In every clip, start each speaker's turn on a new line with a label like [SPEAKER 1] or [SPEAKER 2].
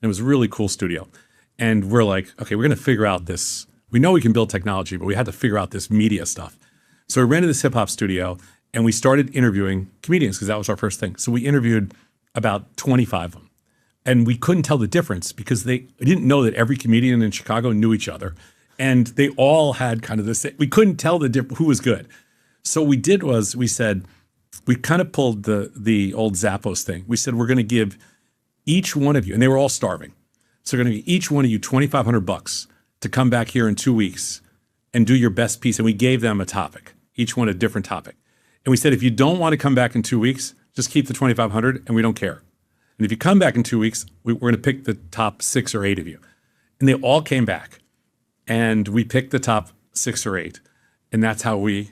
[SPEAKER 1] it was a really cool studio. And we're like, okay, we're going to figure out this. We know we can build technology, but we had to figure out this media stuff. So we rented this hip hop studio and we started interviewing comedians because that was our first thing. So we interviewed about 25 of them. And we couldn't tell the difference because they didn't know that every comedian in Chicago knew each other. And they all had kind of the same. We couldn't tell who was good. So what we did was we said, we kind of pulled the old Zappos thing. We said, we're going to give each one of you, and they were all starving. So we're going to give each one of you $2,500 to come back here in 2 weeks and do your best piece. And we gave them a topic, each one a different topic. And we said, if you don't want to come back in 2 weeks, just keep the $2,500 and we don't care. And if you come back in 2 weeks, we're going to pick the top 6 or 8 of you. And they all came back. And we picked the top 6 or 8. And that's how we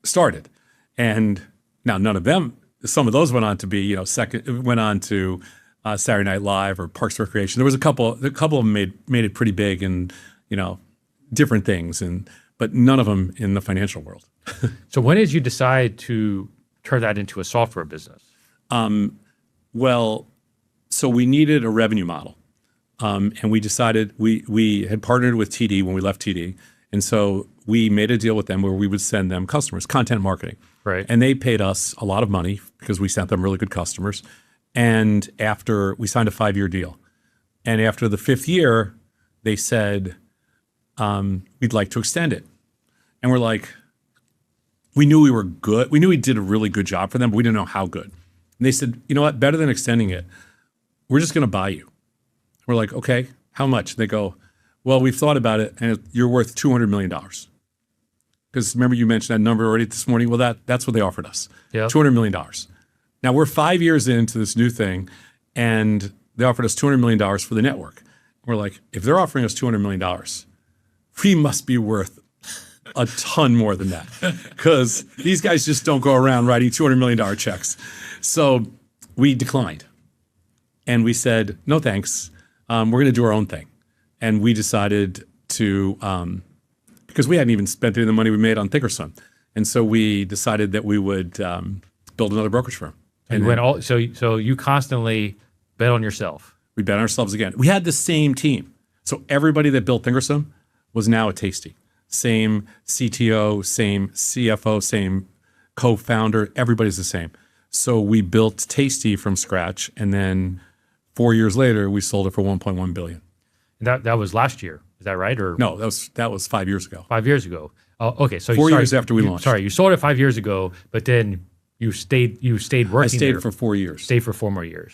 [SPEAKER 1] started. And now none of them, some of those went on to be, went on to Saturday Night Live or Parks and Recreation. There was a couple of them made it pretty big and, different things. But none of them in the financial world.
[SPEAKER 2] So when did you decide to turn that into a software business?
[SPEAKER 1] Well, so we needed a revenue model. And we decided we had partnered with TD when we left TD. And so we made a deal with them where we would send them customers, content marketing.
[SPEAKER 2] Right.
[SPEAKER 1] And they paid us a lot of money because we sent them really good customers. And after we signed a 5-year deal. And after the 5th year, they said, we'd like to extend it. And we're like, we knew we were good. We knew we did a really good job for them, but we didn't know how good. And they said, you know what, better than extending it, we're just going to buy you. We're like, okay, how much? They go, well, we've thought about it, and you're worth $200 million. Because remember you mentioned that number already this morning? Well, that's what they offered us,
[SPEAKER 2] yep.
[SPEAKER 1] $200 million. Now, we're 5 years into this new thing, and they offered us $200 million for the network. We're like, if they're offering us $200 million, we must be worth a ton more than that. Because these guys just don't go around writing $200 million checks. So we declined. And we said, no thanks. We're going to do our own thing. And we decided to, because we hadn't even spent any of the money we made on Thinkorswim. And so we decided that we would build another brokerage firm.
[SPEAKER 2] So you constantly bet on yourself.
[SPEAKER 1] We bet on ourselves again. We had the same team. So everybody that built Thinkorswim was now at Tasty. Same CTO, same CFO, same co-founder. Everybody's the same. So we built Tasty from scratch. And then 4 years later, we sold it for $1.1 billion.
[SPEAKER 2] That was last year. Is that right? Or
[SPEAKER 1] no, that was 5 years ago.
[SPEAKER 2] 5 years ago. Oh, okay. So
[SPEAKER 1] 4 years after we launched.
[SPEAKER 2] Sorry, you sold it 5 years ago, but then you stayed working.
[SPEAKER 1] I stayed for 4 years.
[SPEAKER 2] Stayed for 4 more years.